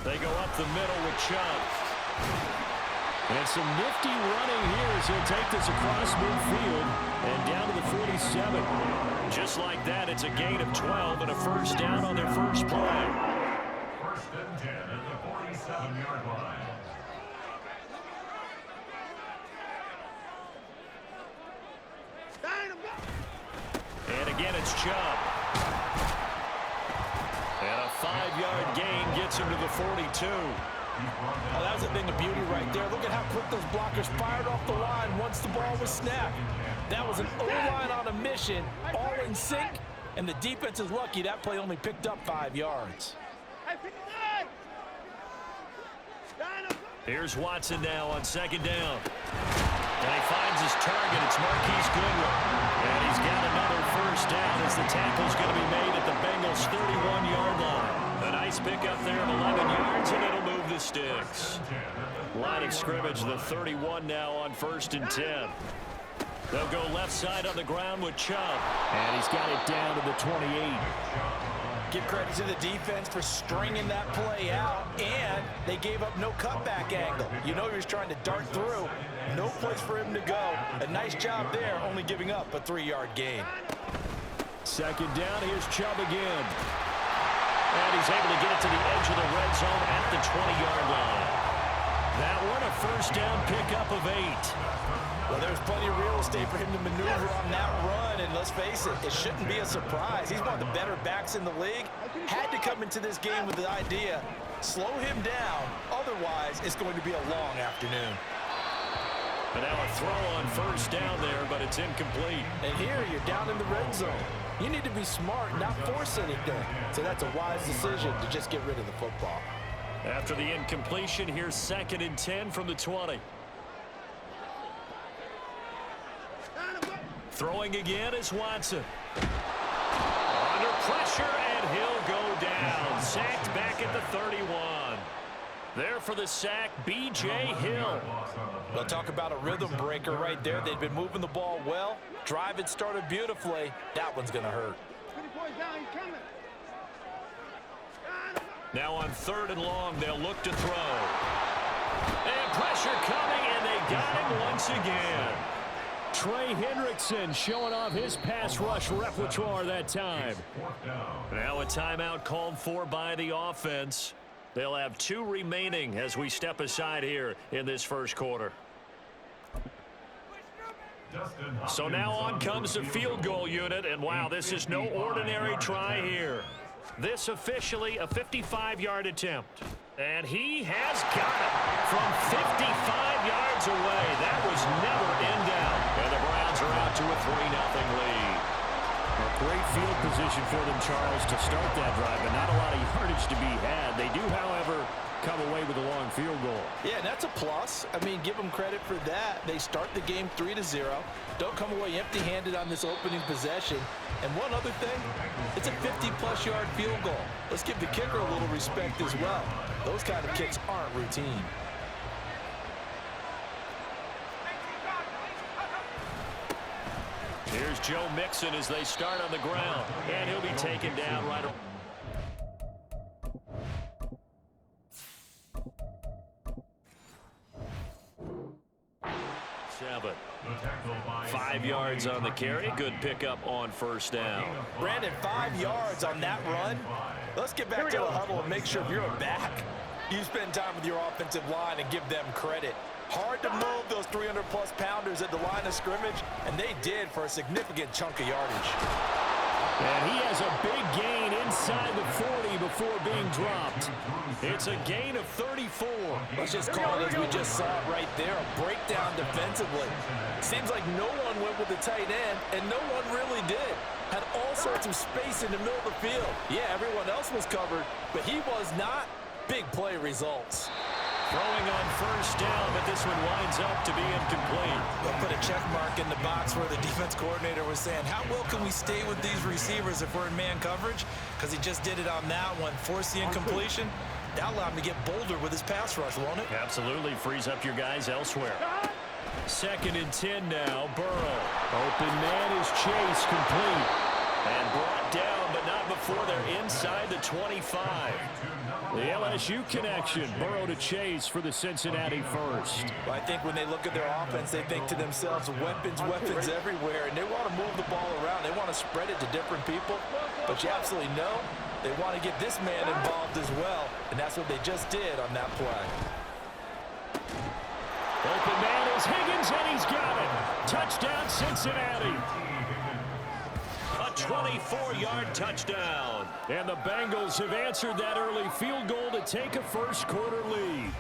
They go up the middle with Chubb. And some nifty running here as he'll take this across midfield and down to the 47. Just like that, it's a gain of 12 and a first down on their first play. First and 10 at the 47-yard line. And again, it's Chubb. And a 5-yard gain gets him to the 42. Oh, that was a thing of beauty right there. Look at how quick those blockers fired off the line once the ball was snapped. That was an O-line on a mission, all in sync, and the defense is lucky that play only picked up 5 yards. Here's Watson now on second down. And he finds his target. It's Marquise Goodwin. And he's got another first down as the tackle's going to be made at the Bengals' 31-yard line. A nice pickup there of 11 yards, and it'll move the sticks. Line of scrimmage, the 31 now on first and 10. They'll go left side on the ground with Chubb. And he's got it down to the 28. Give credit to the defense for stringing that play out, and they gave up no cutback angle. You know he was trying to dart through. No place for him to go. A nice job there, only giving up a 3-yard gain. Second down, here's Chubb again. And he's able to get it to the edge of the red zone at the 20-yard line. That one, a first down pickup of 8. Well, there's plenty of real estate for him to maneuver on that run, and let's face it, it shouldn't be a surprise. He's one of the better backs in the league. Had to come into this game with the idea, slow him down, otherwise it's going to be a long afternoon. And now a throw on first down there, but it's incomplete. And here you're down in the red zone. You need to be smart, not force anything. So that's a wise decision to just get rid of the football. After the incompletion, here's second and 10 from the 20. Throwing again is Watson. Under pressure, and he'll go down. Sacked back at the 31. There for the sack, B.J. Hill. They'll talk about a rhythm breaker right there. They've been moving the ball well. Drive had started beautifully. That one's going to hurt. Now on third and long, they'll look to throw. And pressure coming, and they got him once again. Trey Hendrickson showing off his pass rush repertoire that time. Now a timeout called for by the offense. They'll have 2 remaining as we step aside here in this first quarter. So now on comes the field goal unit, and wow, this is no ordinary try here. This officially a 55-yard attempt. And he has got it from 55 yards away. That was never in doubt. And the Browns are out to a 3-0 lead. A great field position for them, Charles, to start that drive, but not a lot of yardage to be had. They do, however, come away with a long field goal. Yeah, that's a plus. I mean, give them credit for that. They start the game 3-0. Don't come away empty-handed on this opening possession. And one other thing, it's a 50-plus yard field goal. Let's give the kicker a little respect as well. Those kind of kicks aren't routine. Here's Joe Mixon as they start on the ground, and he'll be taken down right away. Seven. 5 yards on the carry. Good pickup on first down. Brandon, 5 yards on that run. Let's get back to the huddle and make sure if you're a back, you spend time with your offensive line and give them credit. Hard to move those 300-plus pounders at the line of scrimmage, and they did for a significant chunk of yardage. And he has a big gain inside the 40 before being dropped. It's a gain of 34. Let's just call it as we just saw it right there, a breakdown defensively. Seems like no one went with the tight end, and no one really did. Had all sorts of space in the middle of the field. Yeah, everyone else was covered, but he was not. Big play results. Throwing on first down, but this one winds up to be incomplete. They'll put a check mark in the box where the defense coordinator was saying, how well can we stay with these receivers if we're in man coverage? Because he just did it on that one, forced the incompletion. That allowed him to get bolder with his pass rush, won't it? Absolutely, frees up your guys elsewhere. 2nd and 10 now. Burrow. Open man is Chase, complete. And brought down, but not before they're inside the 25. The LSU connection. Burrow to Chase for the Cincinnati first. Well, I think when they look at their offense, they think to themselves, weapons everywhere, and they want to move the ball around. They want to spread it to different people, but you absolutely know they want to get this man involved as well, and that's what they just did on that play. Open man is Higgins, and he's got it. Touchdown, Cincinnati. A 24-yard touchdown. And the Bengals have answered that early field goal to take a first-quarter lead.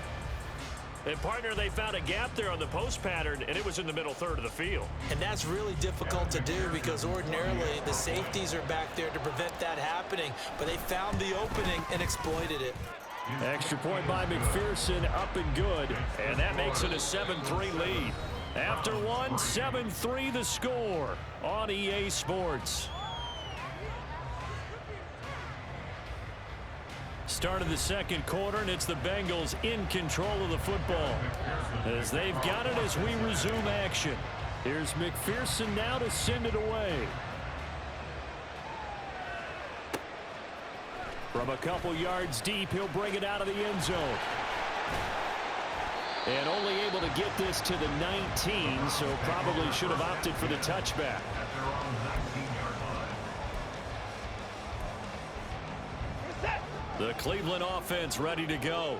And, partner, they found a gap there on the post pattern, and it was in the middle third of the field. And that's really difficult to do because ordinarily the safeties are back there to prevent that happening. But they found the opening and exploited it. Extra point by McPherson, up and good. And that makes it a 7-3 lead. After one, 7-3 the score on EA Sports. Start of the second quarter, and it's the Bengals in control of the football as they've got it as we resume action. Here's McPherson now to send it away. From a couple yards deep, he'll bring it out of the end zone. And only able to get this to the 19, so probably should have opted for the touchback. The Cleveland offense ready to go.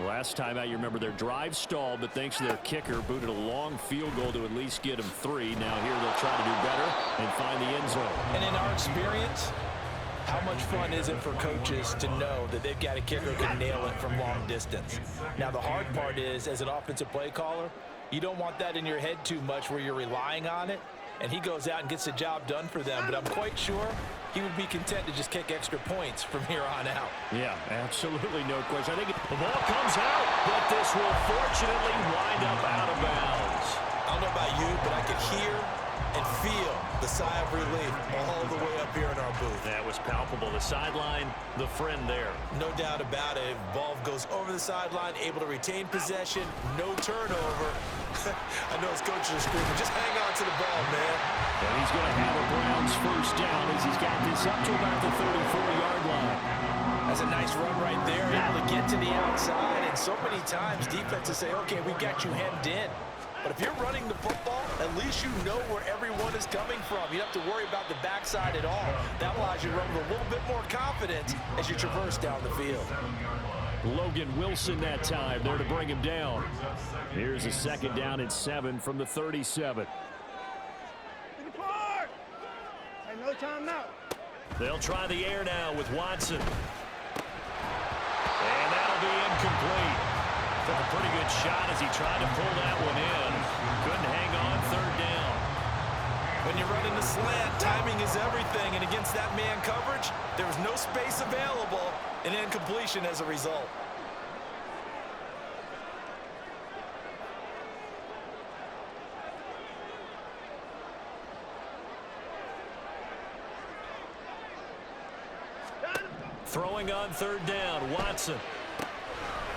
Last time out, you remember their drive stalled, but thanks to their kicker, booted a long field goal to at least get them 3. Now here they'll try to do better and find the end zone. And in our experience, how much fun is it for coaches to know that they've got a kicker who can nail it from long distance? Now, the hard part is, as an offensive play caller, you don't want that in your head too much where you're relying on it, and he goes out and gets the job done for them. But I'm quite sure he would be content to just kick extra points from here on out. Yeah, absolutely no question. I think the ball comes out, but this will fortunately wind up out of bounds. I don't know about you, but I could hear and feel the sigh of relief all the way up here in our booth. That was palpable. The sideline, the friend there. No doubt about it. Ball goes over the sideline, able to retain possession, no turnover. I know his coaches are screaming, just hang on to the ball, man. And he's going to have a Browns first down as he's got this up to about the 34-yard line. That's a nice run right there, able to get to the outside. And so many times defenses say, okay, we got you hemmed in. But if you're running the football, at least you know where everyone is coming from. You don't have to worry about the backside at all. That allows you to run with a little bit more confidence as you traverse down the field. Logan Wilson that time there to bring him down. Here's a 2nd down and 7 from the 37. No timeout. They'll try the air now with Watson. And that'll be incomplete. Took a pretty good shot as he tried to pull that one in. Couldn't hang on 3rd down. When you're running the slant, timing is everything. And against that man coverage, there was no space available, and incompletion as a result. Throwing on 3rd down, Watson.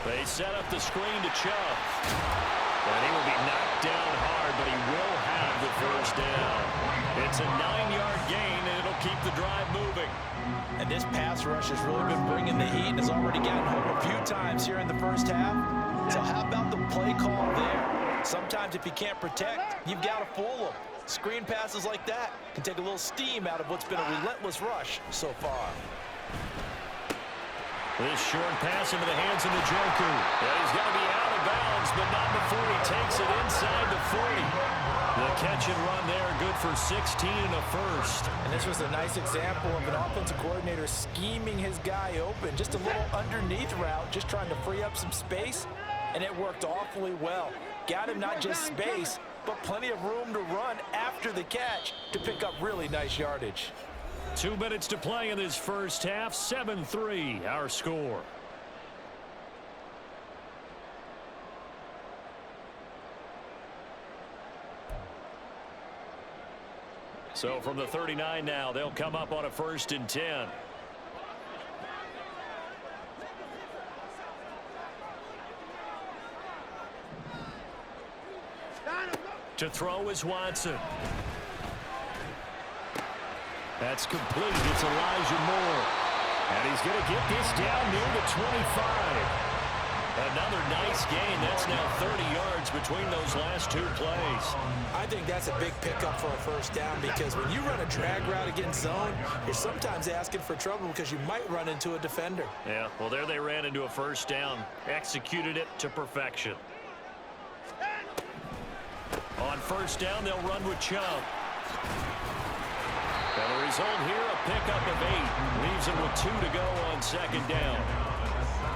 They set up the screen to Chubb. And he will be knocked down hard, but he will have the first down. It's a 9-yard gain, and it'll keep the drive moving. And this pass rush has really been bringing the heat and has already gotten home a few times here in the first half. So how about the play call there? Sometimes if you can't protect, you've got to fool them. Screen passes like that can take a little steam out of what's been a relentless rush so far. This short pass into the hands of the Joker. And he's going to be out of bounds, but not before he takes it inside the 40. The catch and run there, good for 16 and a first. And this was a nice example of an offensive coordinator scheming his guy open. Just a little underneath route, just trying to free up some space, and it worked awfully well. Got him not just space, but plenty of room to run after the catch to pick up really nice yardage. 2 minutes to play in this first half. 7-3, our score. So from the 39 now, they'll come up on a 1st and 10. Got him. To throw is Watson. That's complete. It's Elijah Moore. And he's going to get this down near the 25. Another nice gain. That's now 30 yards between those last two plays. I think that's a big pickup for a first down because when you run a drag route against zone, you're sometimes asking for trouble because you might run into a defender. Yeah, well, there they ran into a first down. Executed it to perfection. On first down, they'll run with Chubb. And the result here, a pickup of 8. Leaves them with 2 to go on second down.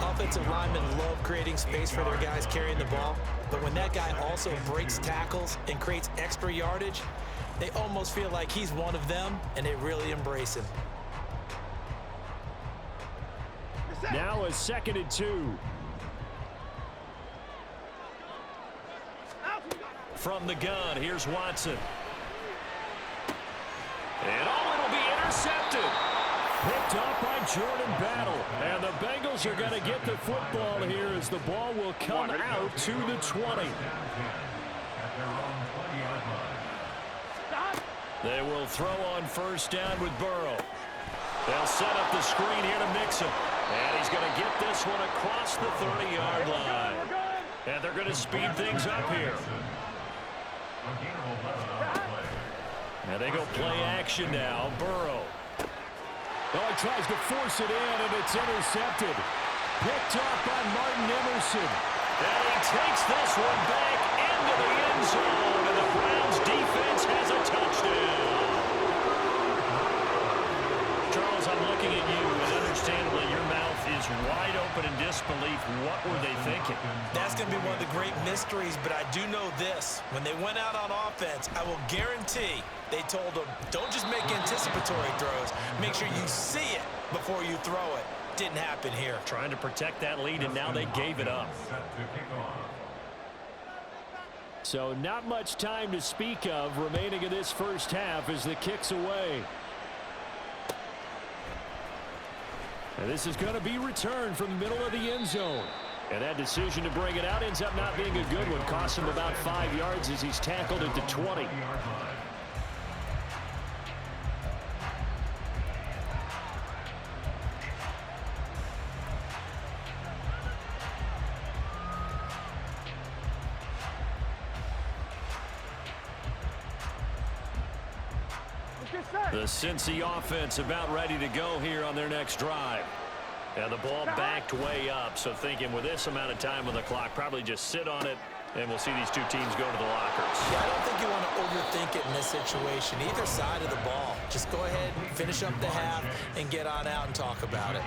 Offensive linemen love creating space for their guys carrying the ball, but when that guy also breaks tackles and creates extra yardage, they almost feel like he's one of them, and they really embrace him. Now a 2nd and 2. From the gun, here's Watson. And it'll be intercepted. Picked up by Jordan Battle. And the Bengals are going to get the football here as the ball will come out to the 20. They will throw on first down with Burrow. They'll set up the screen here to Mixon. And he's going to get this one across the 30-yard line. And they're going to speed things up here. And they go play action now. Burrow. Oh, he tries to force it in, and it's intercepted. Picked up by Martin Emerson. And he takes this one back into the end zone, and the Browns defense has a touchdown. Charles, I'm looking at you, and understandably your mouth is wide open in disbelief. What were they thinking? That's going to be one of the great mysteries, but I do know this. When they went out on offense, I will guarantee they told them, don't just make anticipatory throws. Make sure you see it before you throw it. Didn't happen here. Trying to protect that lead, and now they gave it up. So not much time to speak of remaining in this first half as the kick's away. And this is going to be returned from the middle of the end zone. And that decision to bring it out ends up not being a good one. Costs him about 5 yards as he's tackled at the 20. The Cincy offense about ready to go here on their next drive. And the ball backed way up, so thinking with this amount of time on the clock, probably just sit on it, and we'll see these two teams go to the lockers. Yeah, I don't think you want to overthink it in this situation. Either side of the ball. Just go ahead and finish up the half and get on out and talk about it.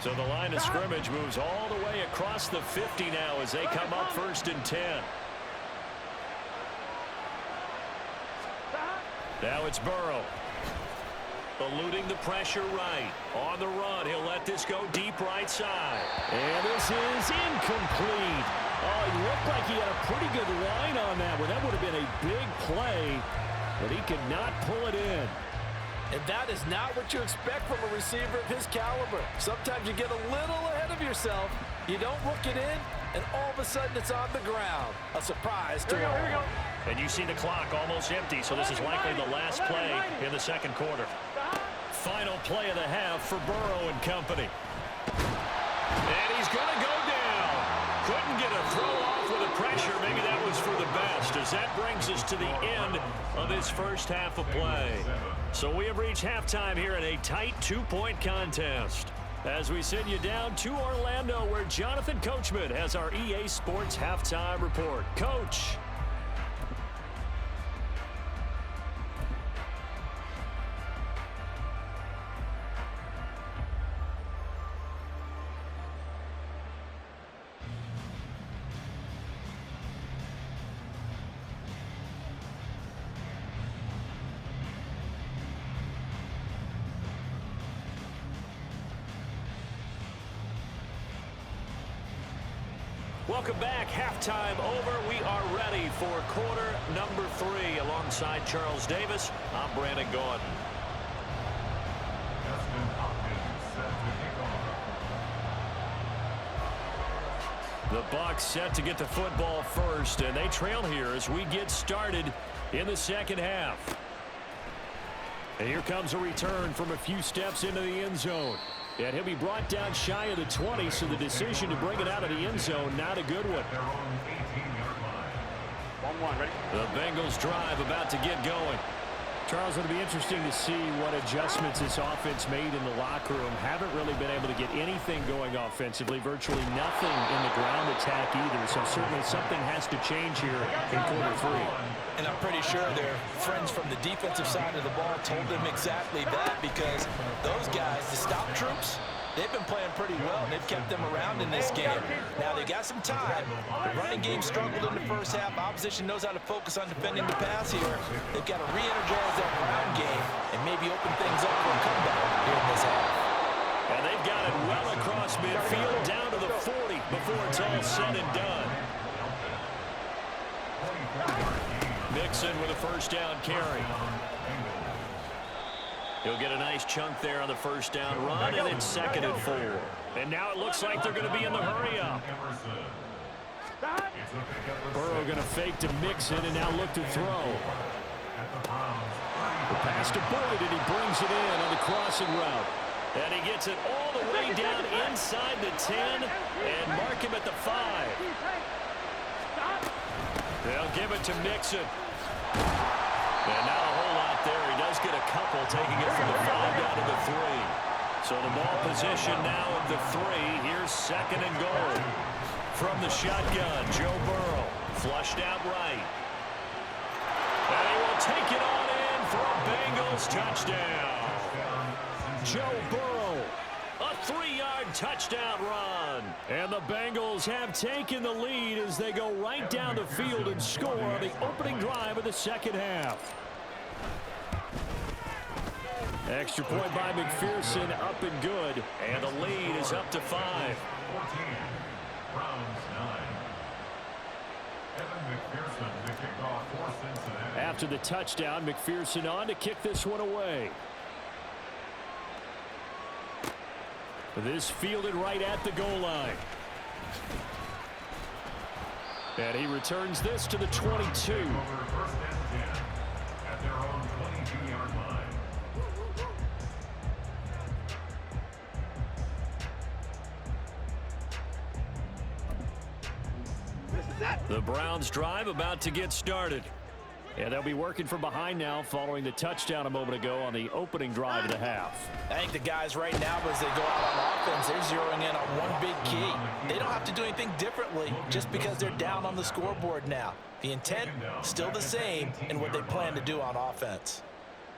So the line of scrimmage moves all the way across the 50 now as they come up 1st and 10. Now it's Burrow. Eluding the pressure right. On the run, he'll let this go deep right side. And this is incomplete. Oh, he looked like he had a pretty good line on that one. That would have been a big play, but he could not pull it in. And that is not what you expect from a receiver of his caliber. Sometimes you get a little ahead of yourself. You don't look it in, and all of a sudden it's on the ground. A surprise to all. Here we go. And you see the clock almost empty, so this is likely the last play in the second quarter. Final play of the half for Burrow and company. And he's going to go down. Couldn't get a throw off with the pressure. Maybe that was for the best, as that brings us to the end of this first half of play. So we have reached halftime here in a tight 2-point contest. As we send you down to Orlando, where Jonathan Coachman has our EA Sports halftime report. Coach. Welcome back. Halftime over. We are ready for quarter number 3. Alongside Charles Davis, I'm Brandon Gordon. The Bucs set to get the football first, and they trail here as we get started in the second half. And here comes a return from a few steps into the end zone. And he'll be brought down shy of the 20, so the decision to bring it out of the end zone, not a good one. The Bengals drive about to get going. Charles, it'll be interesting to see what adjustments this offense made in the locker room. Haven't really been able to get anything going offensively, virtually nothing in the ground attack either. So certainly something has to change here in quarter three. And I'm pretty sure their friends from the defensive side of the ball told them exactly that, because those guys, the stop troops, they've been playing pretty well, and they've kept them around in this game. Now, they got some time. The running game struggled in the first half. Opposition knows how to focus on defending the pass here. They've got to re-energize that ground game and maybe open things up for a comeback here in this half. And they've got it well across midfield, down to the 40 before it's all said and done. Mixon with a first down carry. He'll get a nice chunk there on the first down run, and it's 2nd and 4. And now it looks like they're going to be in the hurry-up. Burrow going to fake to Mixon and now look to throw. The pass to Boyd, and he brings it in on the crossing route. And he gets it all the way down inside the 10 and mark him at the 5. They'll give it to Mixon. And not a whole lot there. He does get a couple, taking it from the 5 down to the 3. So the ball position now at the 3. Here's 2nd and goal. From the shotgun, Joe Burrow flushed out right. And he will take it on in for a Bengals touchdown. Joe Burrow, a 3-yard touchdown run. And the Bengals have taken the lead as they go right down the field and score on the opening drive of the second half. Extra point by McPherson, up and good. And the lead is up to 5. 14, Browns 9. Evan McPherson to kick off for Cincinnati. After the touchdown, McPherson on to kick this one away. This fielded right at the goal line. And he returns this to the 22. Over 1st and 10 at their own 22-yard line. The Browns drive about to get started. And they'll be working from behind now following the touchdown a moment ago on the opening drive of the half. I think the guys right now, as they go out on offense, they're zeroing in on one big key. They don't have to do anything differently just because they're down on the scoreboard now. The intent, still the same in what they plan to do on offense.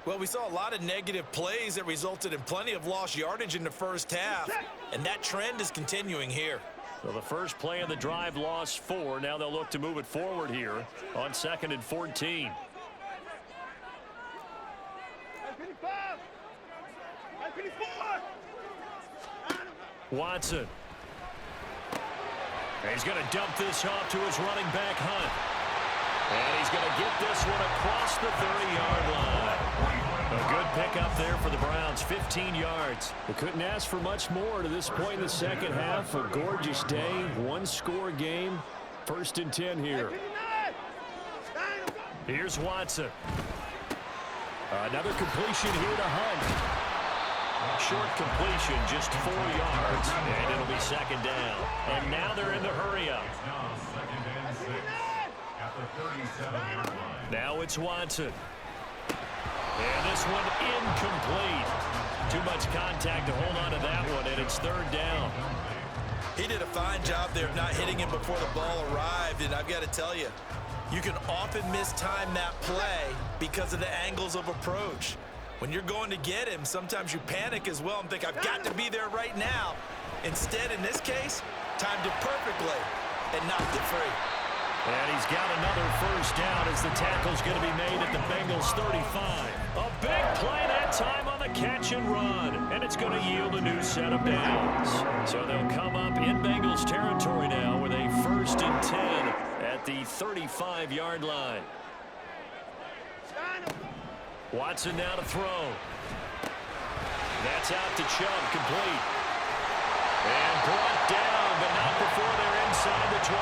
Well, we saw a lot of negative plays that resulted in plenty of lost yardage in the first half, and that trend is continuing here. So the first play of the drive lost 4. Now they'll look to move it forward here on 2nd and 14. Watson. And he's going to dump this off to his running back, Hunt. And he's going to get this one across the 30-yard line. A good pickup there for the Browns, 15 yards. They couldn't ask for much more to this point in the second half. A gorgeous day, one-score game. 1st and 10 here. Here's Watson. Another completion here to Hunt. Short completion, just 4 yards, and it'll be 2nd down. And now they're in the hurry-up. It's now 2nd and 6 at the 37-yard line. Now it's Watson. And this one incomplete. Too much contact to hold on to that one, and it's 3rd down. He did a fine job there of not hitting him before the ball arrived, and I've got to tell you, you can often mistime that play because of the angles of approach. When you're going to get him, sometimes you panic as well and think, I've got to be there right now. Instead, in this case, timed it perfectly and knocked it free. And he's got another first down as the tackle's going to be made at the Bengals 35. A big play that time on the catch and run. And it's going to yield a new set of downs. So they'll come up in Bengals territory now with a 1st and 10 at the 35-yard line. Watson now to throw. That's out to Chubb, complete. And brought down but not before they're inside the 25.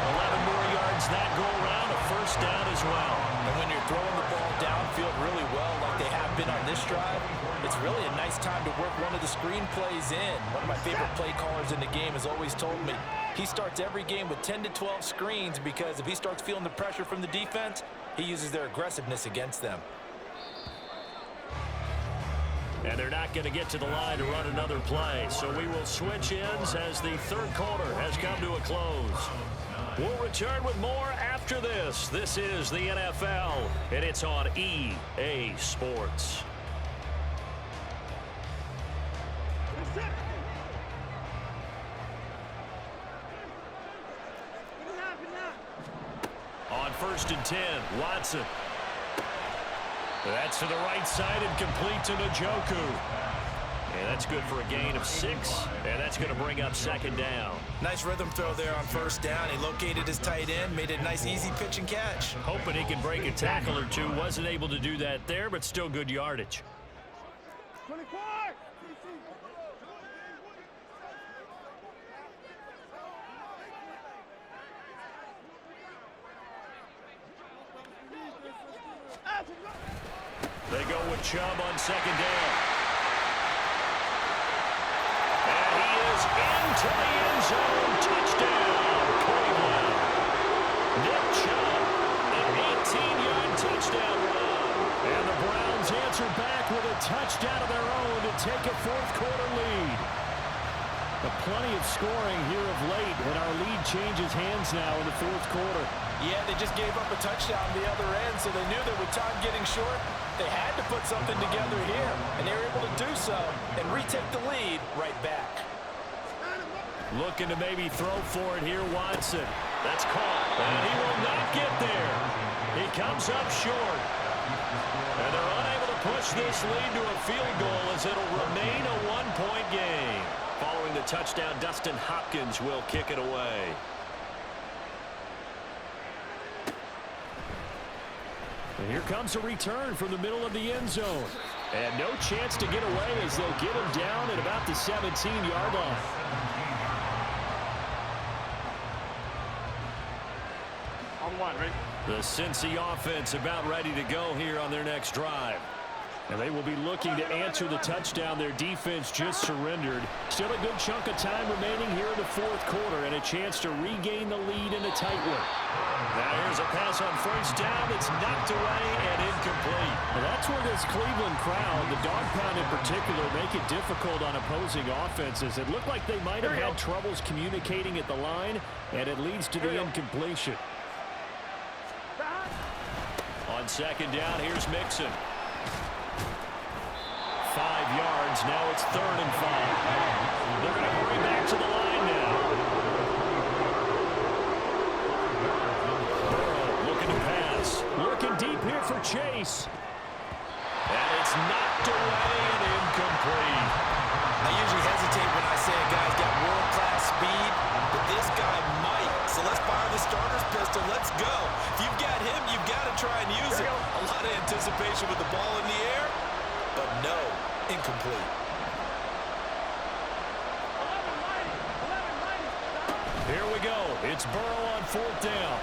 11 more yards that go around, a first down as well. And when you're throwing the ball downfield really well like they have been on this drive, it's really a nice time to work one of the screen plays in. One of my favorite play callers in the game has always told me he starts every game with 10 to 12 screens because if he starts feeling the pressure from the defense, he uses their aggressiveness against them. And they're not going to get to the line to run another play. So we will switch ends as the third quarter has come to a close. We'll return with more after this. This is the NFL, and it's on EA Sports. On 1st and 10, Watson. That's to the right side and complete to Njoku. And that's good for a gain of 6, and that's going to bring up second down. Nice rhythm throw there on first down. He located his tight end, made it a nice, easy pitch and catch. Hoping he can break a tackle or two. Wasn't able to do that there, but still good yardage. 24! They go with Chubb on second down. And he is into the end zone. Touchdown, Cleveland. Nick Chubb, an 18-yard touchdown run. And the Browns answer back with a touchdown of their own to take a fourth-quarter lead. Plenty of scoring here of late, and our lead changes hands now in the fourth quarter. Yeah, they just gave up a touchdown on the other end, so they knew that with time getting short, they had to put something together here, and they were able to do so and retake the lead right back. Looking to maybe throw for it here, Watson. That's caught, and he will not get there. He comes up short. And they're unable to push this lead to a field goal as it'll remain a one-point game. Following the touchdown, Dustin Hopkins will kick it away. And here comes a return from the middle of the end zone. And no chance to get away as they'll get him down at about the 17-yard line. On one, right? The Cincy offense about ready to go here on their next drive. And they will be looking to answer the touchdown their defense just surrendered. Still a good chunk of time remaining here in the fourth quarter and a chance to regain the lead in a tight one. Now here's a pass on first down. It's knocked away and incomplete. Well, that's where this Cleveland crowd, the dog pound in particular, make it difficult on opposing offenses. It looked like they might have had troubles communicating at the line, and it leads to the incompletion. On second down, here's Mixon. 5 yards. Now it's 3rd and 5. They're going to hurry back to the line now. Burrow looking to pass. Looking deep here for Chase. And it's knocked away and incomplete. I usually hesitate when I say a guy's got world-class speed, but this guy might. So let's fire the starter's pistol. Let's go. If you've got him, you've got to try and use it. A lot of anticipation with the ball in the air, but no, incomplete. Here we go. It's Burrow on 4th down.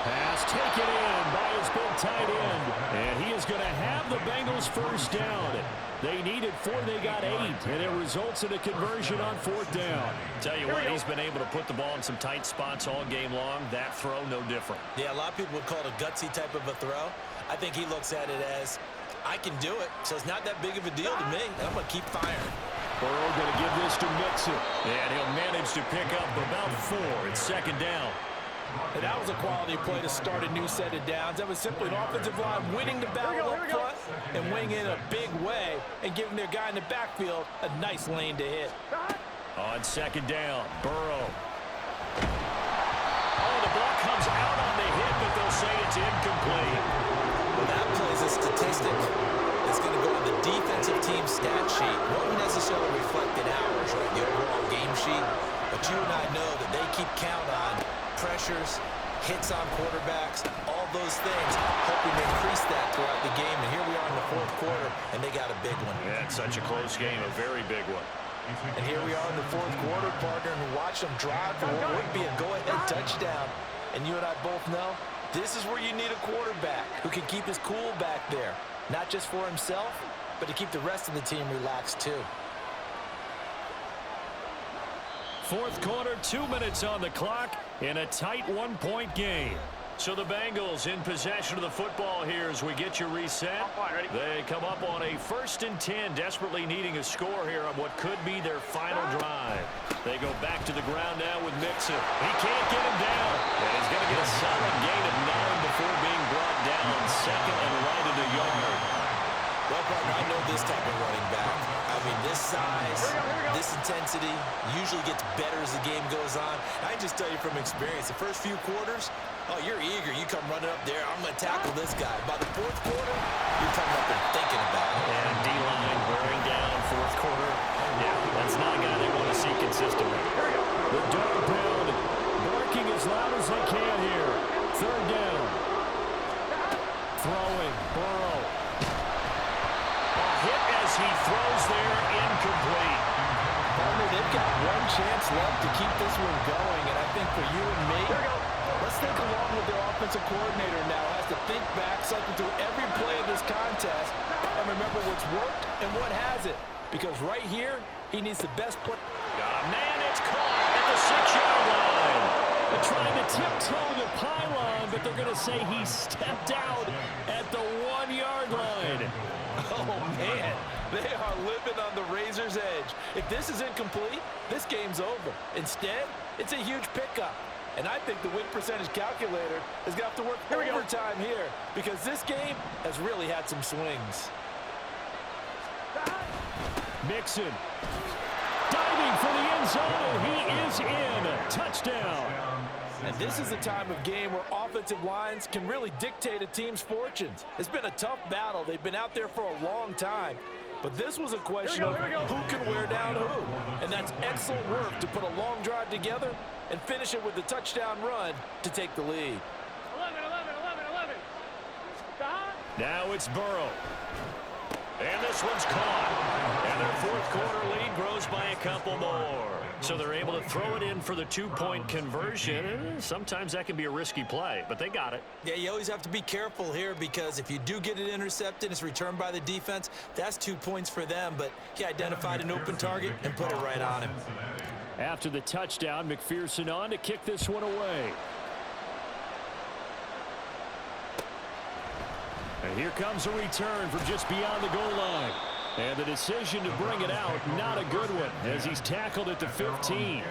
Pass taken in by his big tight end. And he is going to have the Bengals first down. They needed 4, they got 8. And it results in a conversion on 4th down. Tell you what, he's been able to put the ball in some tight spots all game long. That throw, no different. Yeah, a lot of people would call it a gutsy type of a throw. I think he looks at it as, I can do it, so it's not that big of a deal to me, and I'm going to keep firing. Burrow going to give this to Mixon. And he'll manage to pick up about 4. It's 2nd down. And that was a quality play to start a new set of downs. That was simply an offensive line winning the battle up front and winning in a big way and giving their guy in the backfield a nice lane to hit. On 2nd down, Burrow. Oh, the ball comes out on the hit, but they'll say it's incomplete. Well, that plays a statistic that's going to go on the defensive team stat sheet. Won't necessarily reflect in ours, right, the overall game sheet, but you and I know that they keep count on pressures, hits on quarterbacks, all those things, hoping to increase that throughout the game. And here we are in the fourth quarter, and they got a big one. Yeah, it's such a close game, a very big one. And here we are in the fourth quarter, partner, and watch them drive for what would be a go-ahead touchdown. And you and I both know this is where you need a quarterback who can keep his cool back there, not just for himself, but to keep the rest of the team relaxed too. Fourth quarter, 2 minutes on the clock in a tight one-point game. So the Bengals in possession of the football here as we get you reset. They come up on a 1st and 10, desperately needing a score here on what could be their final drive. They go back to the ground now with Mixon. He can't get him down. And he's going to get a solid gain of 9 before being brought down. Second and right in the yard. Well, partner, I know this type of running back. I mean, this size, this intensity usually gets better as the game goes on. I can just tell you from experience, the first few quarters, oh, you're eager. You come running up there. I'm going to tackle this guy. By the fourth quarter, you're coming up and thinking about it. And D-line wearing down fourth quarter. Yeah, that's not a guy they want to see consistently. The dog pound barking as loud as they can here. Third down. Throwing. Burrow. A hit as he throws there, incomplete. Partner, they've got one chance left to keep this one going, and I think for you and me, let's think along with their offensive coordinator now. Has to think back, cycle through every play of this contest, and remember what's worked and what hasn't. Because right here, he needs the best play. Man, it's caught at the 6-yard line. They're trying to tiptoe the pylon, but they're going to say he stepped out at the 1-yard line. Oh, man, they are living on the razor's edge. If this is incomplete, this game's over. Instead, it's a huge pickup. And I think the win percentage calculator is going to have to work overtime here because this game has really had some swings. Mixon diving for the end zone. He is in. Touchdown. And this is the time of game where offensive lines can really dictate a team's fortunes. It's been a tough battle. They've been out there for a long time. But this was a question of who can wear down who. And that's excellent work to put a long drive together and finish it with the touchdown run to take the lead. 11. Now it's Burrow. And this one's caught. And their fourth quarter lead grows by a couple more. So they're able to throw it in for the 2-point conversion. Sometimes that can be a risky play, but they got it. Yeah, you always have to be careful here because if you do get it intercepted, it's returned by the defense, that's 2 points for them. But he identified an open target and put it right on him. After the touchdown, McPherson on to kick this one away. And here comes a return from just beyond the goal line. And the decision to bring it out, not a good one, as he's tackled at the 15.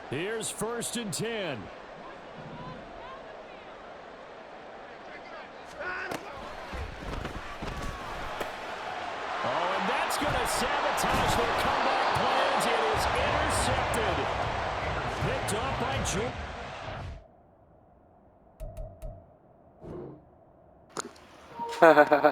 Here's 1st and 10. Oh, and that's going to sabotage their comeback plans. It is intercepted. Picked up by Joe. Ha ha ha.